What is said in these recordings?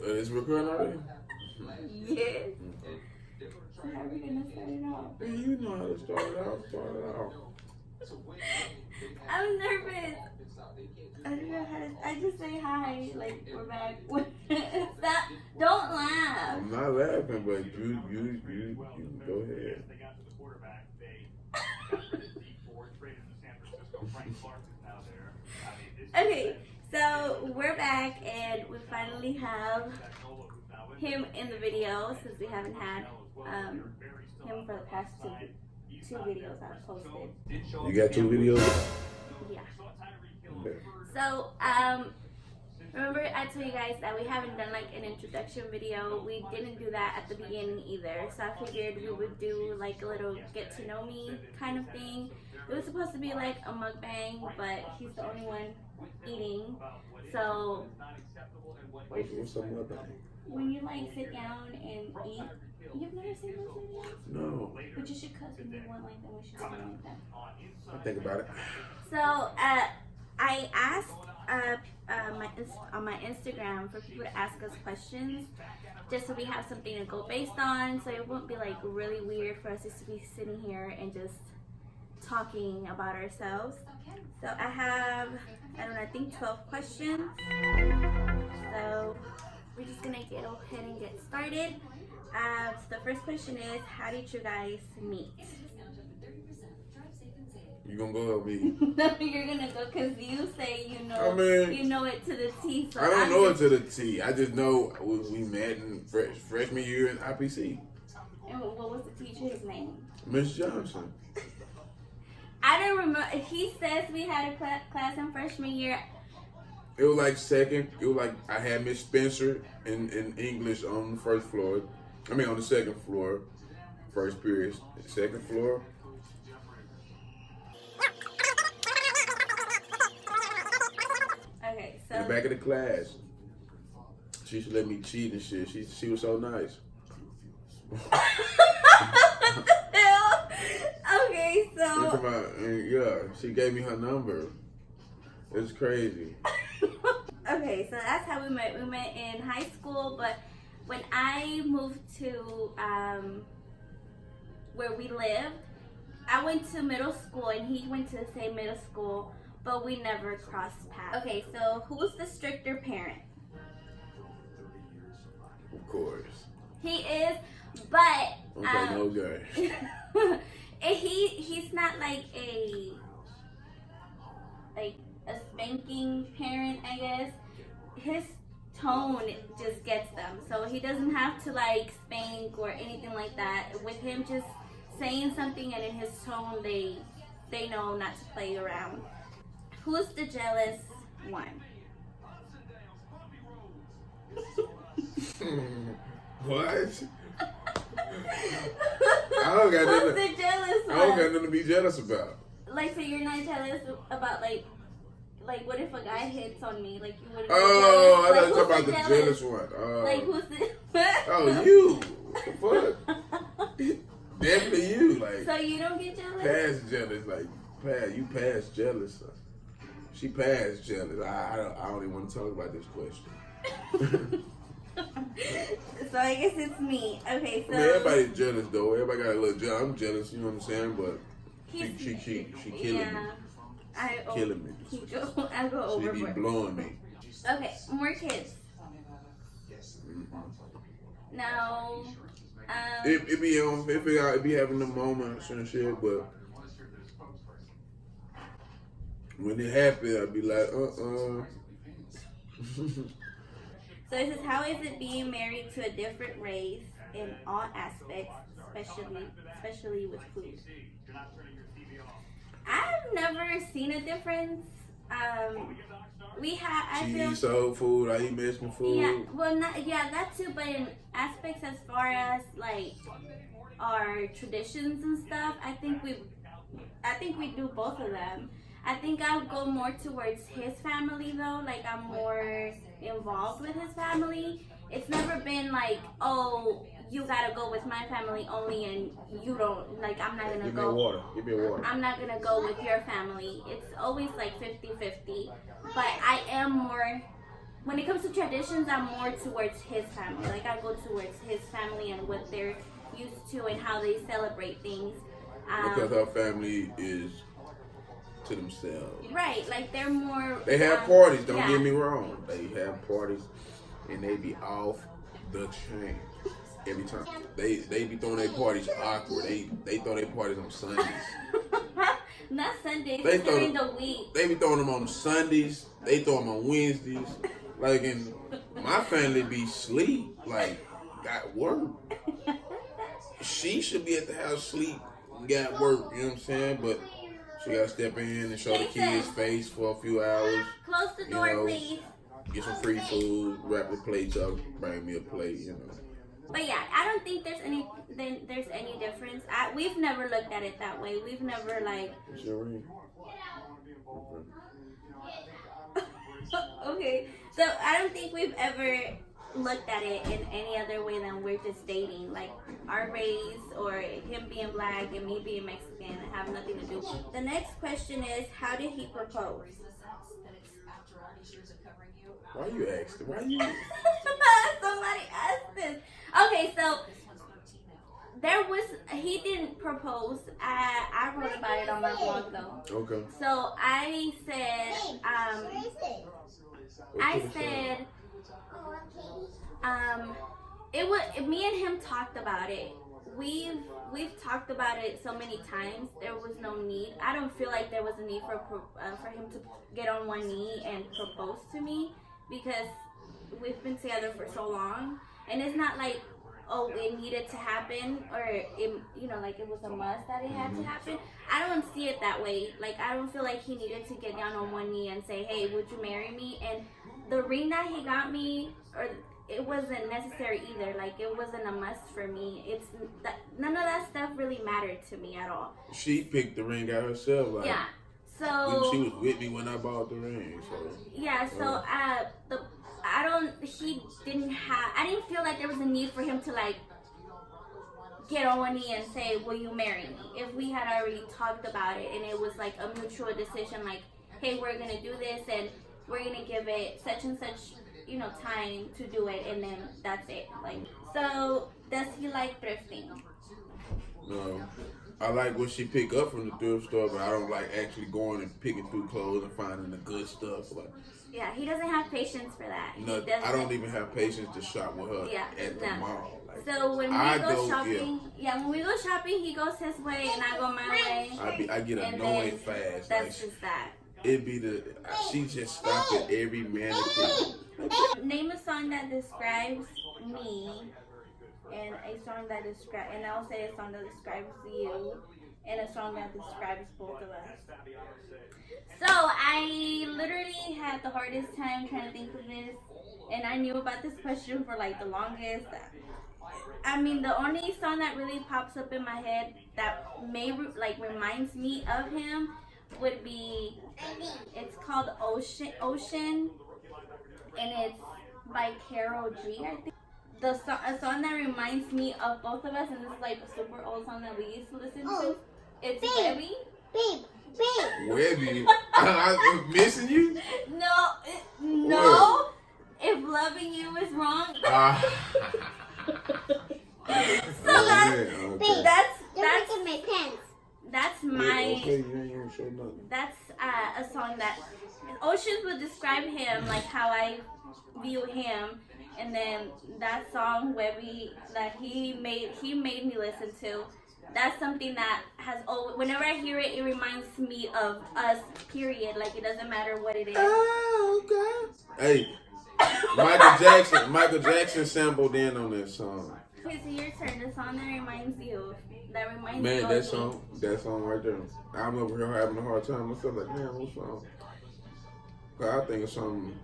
It's recording already? Yes. So how are we gonna start it off? Hey, you know how to start it out. I'm nervous. I don't know how to. I just say hi, like we're back. Stop! Don't laugh. I'm not laughing, but you go ahead. Okay, so we're back and we finally have him in the video since we haven't had him for the past two videos I've posted. You got 2 videos? Yeah. Okay. So remember I told you guys that we haven't done like an introduction video. We didn't do that at the beginning either. So I figured we would do like a little get to know me kind of thing. It was supposed to be like a mukbang, but he's the only one eating. So What's up with that? when you like sit down and eat, you've never seen those videos? No. But you should cook if you want like them. We should do it like that. I think about it. So I asked on my Instagram for people to ask us questions, just so we have something to go based on, so it won't be like really weird for us just to be sitting here and just talking about ourselves. So I have, I don't know, I think 12 questions. So we're just gonna go ahead and get started. So the first question is, how did you guys meet? You gonna go with me? No, you're gonna go because you say you know. I mean, you know it to the T. So I don't know it to the T. I just know we met in freshman year in IPC. And what was the teacher's name? Miss Johnson. I don't remember. He says we had a class in freshman year. It was like second. It was like I had Miss Spencer in English on the first floor. I mean on the second floor, first period. Second floor. Okay, so In the back of the class. She used to let me cheat and shit. She was so nice. what the hell? Okay, Yeah, she gave me her number. It's crazy. okay, so that's how we met. We met in high school, but when I moved to where we lived, I went to middle school and he went to the same middle school, but we never crossed paths. Okay, so who's the stricter parent? Of course. He is, but Okay, no guy. he's not like a spanking parent, I guess. His tone just gets them, so he doesn't have to like spank or anything like that. With him just saying something and in his tone they know not to play around. Who's the jealous one? What? I don't got Who's nothing. the jealous one? I don't got nothing to be jealous about. Like, so you're not jealous about like what if a guy hits on me? Like you wouldn't. Oh, I like, thought you talking about the jealous one. Oh. Like who's the? Oh, you. What the fuck? Definitely you. Like. So you don't get jealous? Past jealous, like you past jealous. She past jealous. I don't even want to talk about this question. So I guess it's me. Okay, so I mean, everybody's jealous though. Everybody got a little jealous. I'm jealous, you know what I'm saying? But she killing me. Killing me. I go overboard. She be blowing me. Okay, more kids. Now, It be having the moments and shit, but when it happens, I'd be like, So it says, how is it being married to a different race in all aspects, especially with food? I've never seen a difference. She eats soul food, I eat Mexican food. Yeah, well, that too. But in aspects as far as like our traditions and stuff, I think we do both of them. I think I would go more towards his family though. Like I'm more involved with his family. It's never been like, oh, you gotta go with my family only and you don't, like I'm not gonna go. Give me a water. I'm not gonna go with your family. It's always like 50-50. But I am more when it comes to traditions, I'm more towards his family. Like I go towards his family and what they're used to and how they celebrate things. Because her family is to themselves. Right, like they're more. They have parties. Don't yeah. get me wrong. They have parties, and they be off the chain every time. They be throwing their parties awkward. They throw their parties on Sundays. Not Sundays. They During the week. They be throwing them on Sundays. They throw them on Wednesdays. Like, in my family be sleep. Like, got work. She should be at the house sleep. Got work. You know what I'm saying? But she got to step in and show the kids' face for a few hours. Close the door, please. Get some free food. Wrap the plates up. Bring me a plate. You know. But yeah, I don't think there's any difference. We've never looked at it that way. We've never like. What's your ring? Okay, so I don't think we've ever looked at it in any other way than we're just dating. Like our race or him being black and me being Mexican have nothing to do. The next question is, how did he propose? Why you asked? Why you? Somebody asked this. Okay, so he didn't propose. I wrote about it on my blog though. Okay. So I said, it was me and him talked about it. We've talked about it so many times. There was no need. I don't feel like there was a need for him to get on one knee and propose to me because we've been together for so long, and it's not like it needed to happen or like it was a must that it had to happen. I don't see it that way. Like I don't feel like he needed to get down on one knee and say, "Hey, would you marry me?" And the ring that he got me, it wasn't necessary either. Like it wasn't a must for me. None of that stuff really mattered to me at all. She picked the ring out herself. Like, yeah. So she was with me when I bought the ring. So yeah. So I didn't feel like there was a need for him to like get on one knee and say, "Will you marry me?" If we had already talked about it and it was like a mutual decision, like, "Hey, we're gonna do this and we're gonna give it such and such, time to do it," and then that's it. Like, so does he like thrifting? No. I like what she pick up from the thrift store, but I don't like actually going and picking through clothes and finding the good stuff. Like, yeah, he doesn't have patience for that. No, I don't even have patience to shop with her at the mall. Like, so when we go shopping, when we go shopping, he goes his way and I go my way. I get annoyed fast. That's just that. It'd be she just stopped at every mannequin. Name a song that describes me, and a song that and I'll say a song that describes you, and a song that describes both of us. So I literally had the hardest time trying to think of this, and I knew about this question for like the longest. I mean, the only song that really pops up in my head that reminds me of him would be, it's called Ocean, and it's by Karol G, I think. A song that reminds me of both of us, and this is like a super old song that we used to listen to. It's Webby. Webby? I'm missing you? No. If loving you is wrong. That's a song that Oceans would describe him, like how I view him, and then that song Webby that he made me listen to. That's something that has always, whenever I hear it, it reminds me of us. Period. Like it doesn't matter what it is. Oh, okay. Hey, Michael Jackson sampled in on that song. Okay, so your turn. The song that reminds you. Man, that song right there. I'm over here having a hard time myself. Like, man, what song? I think it's something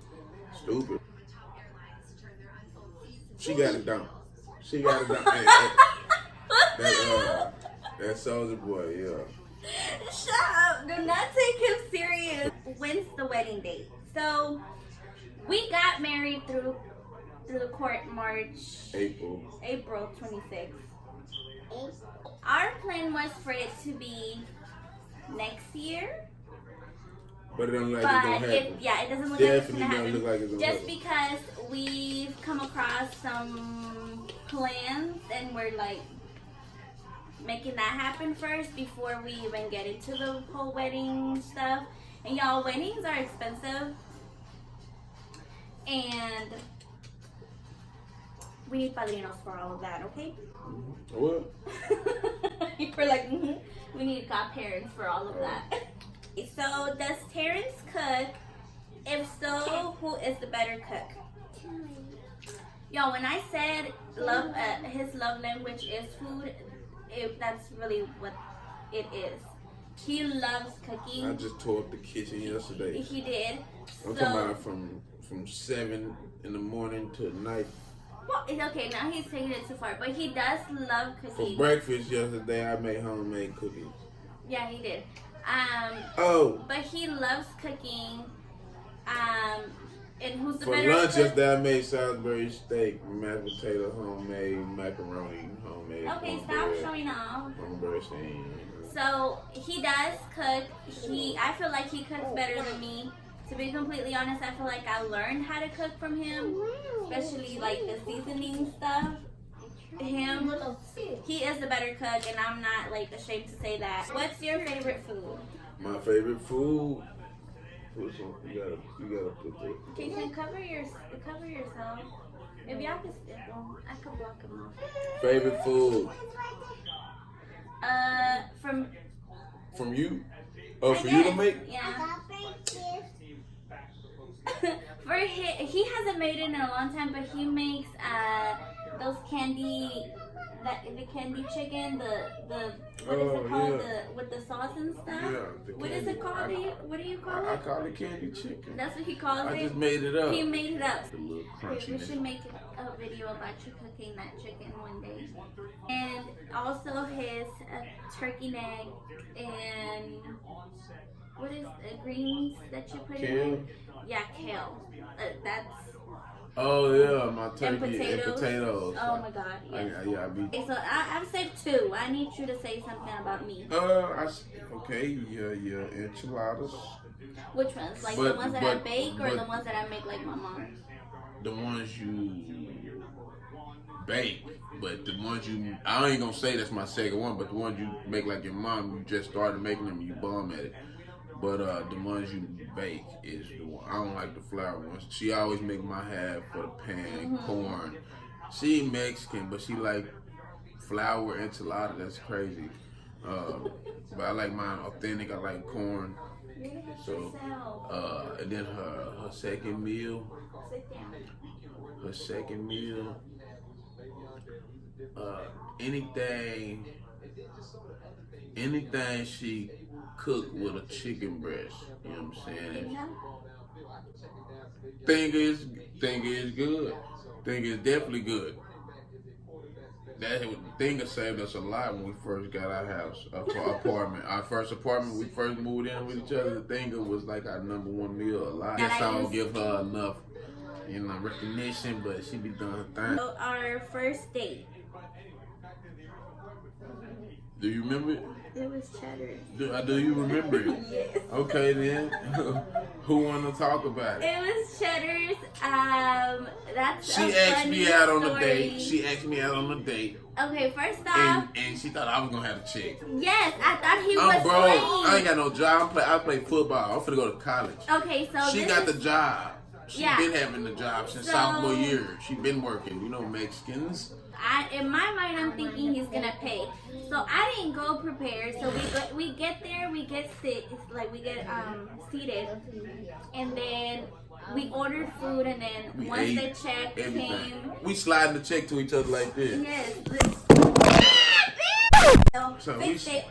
stupid. She got it down. Hey, that Soulja Boy, yeah. Shut up. Do not take him serious. When's the wedding date? So, we got married through the court April 26th. Our plan was for it to be next year, But it don't look like But it's gonna happen. it doesn't look like it's Definitely gonna don't happen. look like it's gonna Just happen. because we've come across some plans and we're like making that happen first before we even get into the whole wedding stuff. And y'all, weddings are expensive, and we need padrinos for all of that, okay? What? We're like, we need godparents for all of that. So, does Terrence cook? If so, who is the better cook? Y'all, when I said love, his love language is food, that's really what it is. He loves cooking. I just tore up the kitchen yesterday. He did. I'm So, talking about from 7 in the morning to night. well, it's okay. Now he's taking it too far, but he does love For cooking. breakfast yesterday, I made homemade cookies. Yeah, he did. Oh, But he loves cooking. And who's the for better lunch cook? yesterday, I made Salisbury steak, mashed potato, homemade macaroni, homemade. Okay, stop showing off. Homemade steak. So he does cook. I feel like he cooks better than me. To be completely honest, I feel like I learned how to cook from him, especially like the seasoning stuff. He is the better cook, and I'm not like ashamed to say that. What's your favorite food? My favorite food. You gotta put that. Okay, so cover yourself. If y'all can stick them, I could block them off. Favorite food From you? Oh, I for you to guess, make? Yeah. He hasn't made it in a long time, but he makes those the candy chicken, what is it called? Yeah. With the sauce and stuff. Yeah. What is it called? What do you call I it? call it candy chicken. That's what he calls I it. just made it up. He made it up. The little We crunchiness. should make a video about you cooking that chicken one day. And also his turkey neck and what is greens that you put in Kale? it? Yeah, kale. That's Oh yeah, my and turkey and potatoes. Oh my god. Yes. I be. Okay, so I've said two. I need you to say something about me. Okay, your enchiladas. Which ones? Like the But- ones that I but- bake or the but- ones that I make like my mom? The ones you bake, but the ones I ain't gonna say that's my second one, but the ones you make like your mom, you just started making them, you bum at it. But the ones you bake is the one. I don't like the flour ones. She always make my half for the pan, corn. She Mexican, but she like flour enchilada. That's crazy. But I like mine authentic. I like corn. So, and then her second meal. Sit down. Her second meal. Anything she cook with a chicken breast. You know what I'm saying? Yeah. Thing is good. Thing is definitely good. That thing has saved us a lot when we first got our house, our apartment. Our first apartment, we first moved in with each other. The thing was like our number one meal. A lot. Guess I don't give her enough, recognition, but she be doing her thing. So our first date. Do you remember it? It was cheddar. Do you remember it? Yes. Okay then. Who want to talk about it? It was Cheddar's. That's She a asked funny me out on a story. date. She asked me out on a date, Okay, first off, and she thought I was gonna have a chick. yes, I thought he I'm was broke. I playing. ain't got no job. I play football. I'm finna go to college. Okay, so She this got is, the job. She Yeah. been having the job since So- sophomore year. She been working. Mexicans. in my mind, I'm thinking he's gonna pay. So I didn't go prepared. So we get there, we get seated, and then we ordered food, and then We once ate the check everything. came, We sliding the check to each other like this. yes, So fix it.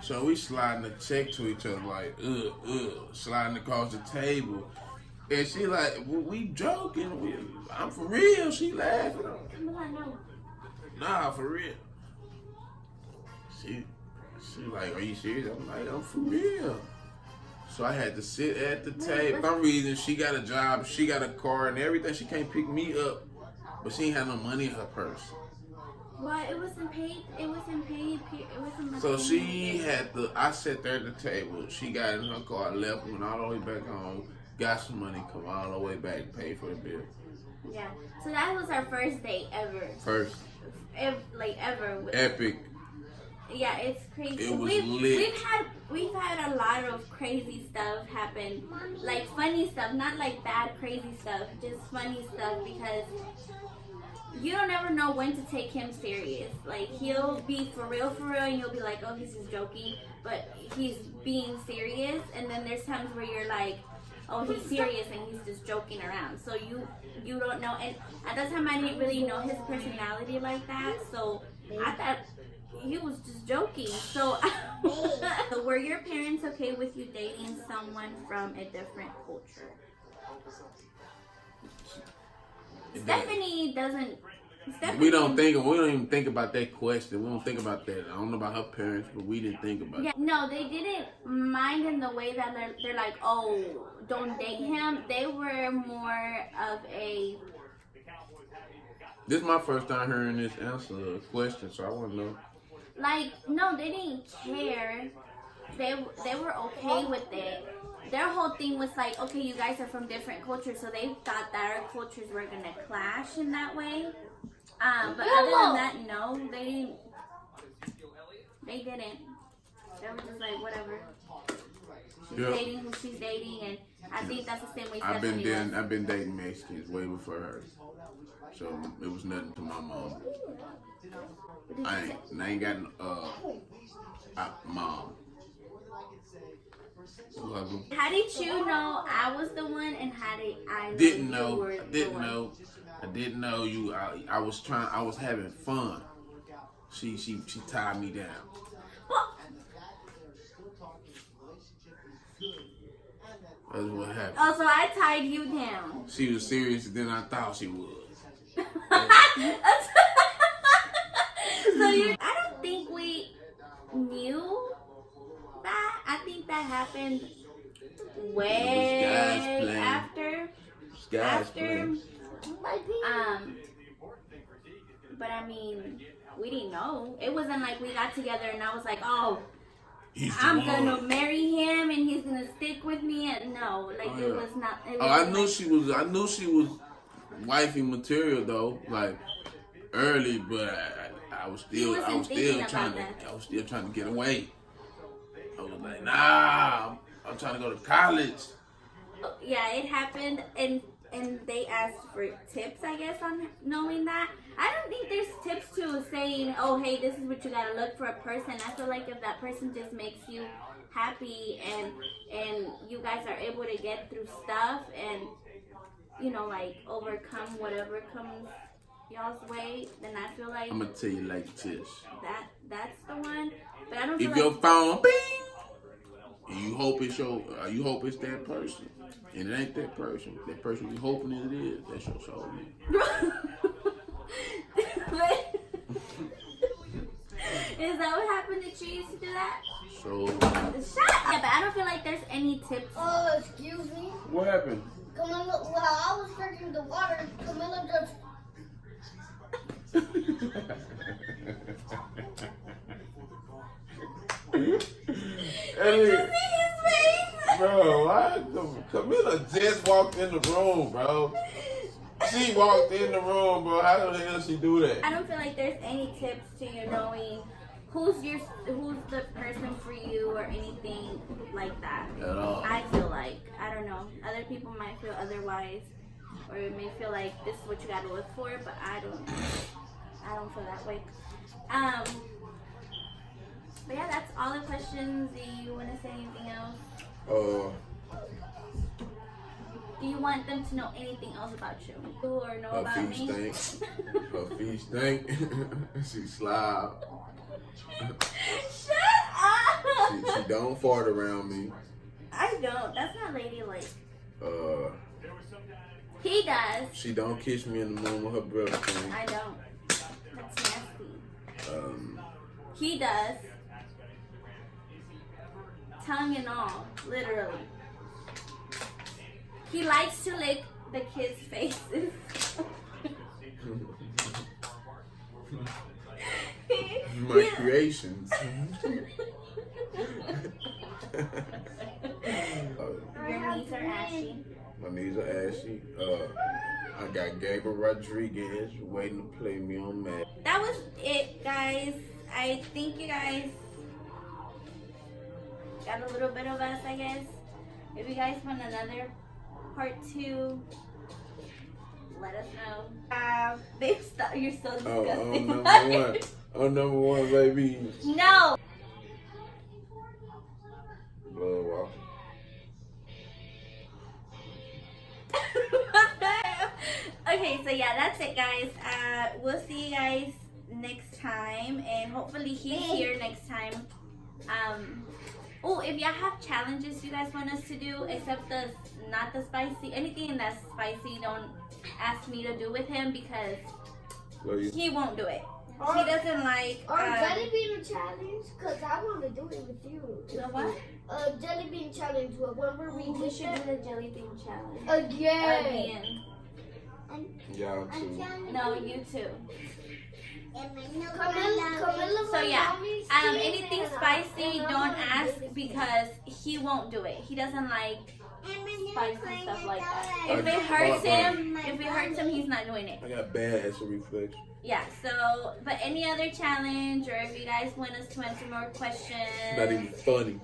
So we sliding the check to each other like, sliding across the table. And she like, well, we joking. I'm for real. She laughing. I'm like, no. Nah, for real. She like, are you serious? I'm like, I'm for real. So I had to sit at the table. For some reason, she got a job, she got a car and everything. She can't pick me up, but she ain't had no money in her purse. Well, it wasn't paid. It wasn't paid. It wasn't. So she had the. I sat there at the table. She got in her car, left, went all the way back home, got some money, come all the way back, paid for the bill. Yeah. So that was our first date ever. First. Ever. Epic. Yeah, it's crazy. It was lit. We've had a lot of crazy stuff happen, like funny stuff, not like bad crazy stuff, just funny stuff because you don't ever know when to take him serious. Like he'll be for real, and you'll be like, oh, he's just joking, but he's being serious. And then there's times where you're like, oh, he's serious and he's just joking around. So you don't know. And at that time, I didn't really know his personality like that. So I thought he was just joking. So were your parents okay with you dating someone from a different culture? Stephanie doesn't. We don't even think about that question. We don't think about that. I don't know about her parents, but we didn't think about it. No, they didn't mind in the way that they're like, oh, don't date him. They were more of a. This is my first time hearing this answer question, so I want to know. Like, no, they didn't care. They were okay with it. Their whole thing was like, okay, you guys are from different cultures, so they thought that our cultures were gonna clash in that way. But other than that, no, they didn't. They didn't. They were just like, whatever. She's dating who she's dating, and I think that's the same way Stephanie was. I've been dating Mexicans way before her, so it was nothing to my mom. I ain't got mom. How did you know I was the one, and how did I didn't know? I didn't know you. I was having fun. She tied me down. Well, That's what happened. oh, so I tied you down. She was serious than I thought she was. So I don't think we knew that. I think that happened way after. But I mean, we didn't know. It wasn't like we got together and I was like, oh, I'm gonna marry him and he's gonna stick with me. And no, like it was not. I knew she was wifey material though, like early, but I was still trying to get away. I was like, nah, I'm trying to go to college. Yeah, it happened, and they asked for tips, I guess, on knowing that. I don't think there's tips to saying, oh, hey, this is what you gotta look for a person. I feel like if that person just makes you happy and you guys are able to get through stuff and, you know, like overcome whatever comes y'all's way, then I feel like I'm gonna tell you like this. That's the one. But I don't feel if like your phone bing, and you hope it's that person, and it ain't that person you hoping it is, that's your soulmate. Is that what happened that you used to do that? So Shut up! Yeah, but I don't feel like there's any tips. Oh, excuse me. What happened? Camilla, while I was drinking the water, Camilla just. Hey, Did you see his face? bro, Camilla just walked in the room, bro. She walked in the room, bro. How the hell she do that? I don't feel like there's any tips to you knowing who's the person for you or anything like that. At all. I feel like, I don't know. Other people might feel otherwise, or it may feel like this is what you gotta look for, but I don't feel that way. But yeah, that's all the questions. Do you want to say anything else? Do you want them to know anything else about you? Or know about her me? feet stink. Her feet stink. She slob. Shut up! She don't fart around me. I don't. That's not ladylike. Uh, He does. she don't kiss me in the morning with her breath stink. I don't. That's nasty. He does. Tongue and all, literally. He likes to lick the kids' faces. my creations. Your knees are ashy. My knees are ashy. I got Gabriel Rodriguez waiting to play me on Madden. That was it, guys. I think you guys got a little bit of us, I guess. If you guys want another part 2, let us know. Babe, stop. You're so disgusting. Number one, baby. No. Blood walker. Okay, so yeah, that's it, guys. We'll see you guys next time, and hopefully he's here next time. Oh, if y'all have challenges you guys want us to do, except not the spicy, anything that's spicy, don't ask me to do with him because he won't do it. He doesn't like. Jelly bean challenge, cause I want to do it with you. The what? Jelly bean challenge. Whenever We should do the jelly bean challenge. Again. Y'all too. No, you too. Camilla, So yeah, anything spicy, don't ask because he won't do it. He doesn't like spicy stuff like that. If it hurts him, he's not doing it. I got bad acid reflex. Yeah. So, but any other challenge, or if you guys want us to answer more questions, Not even funny.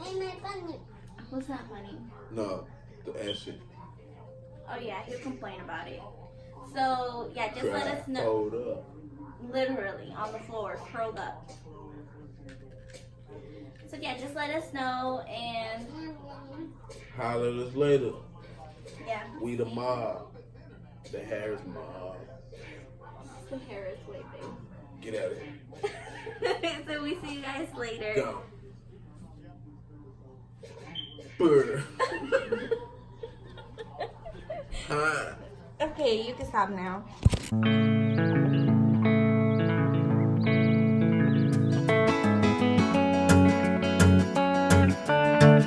who's not funny? No, the acid. Oh yeah, he'll complain about it. So yeah, just let us know. Hold up. Literally on the floor, curled up. So yeah, just let us know, and Holler at us later. yeah. We the mob. The Harris mob. The Harris way, Get out of here. babe. So we see you guys later. Go. Brr. Huh. Okay, you can stop now.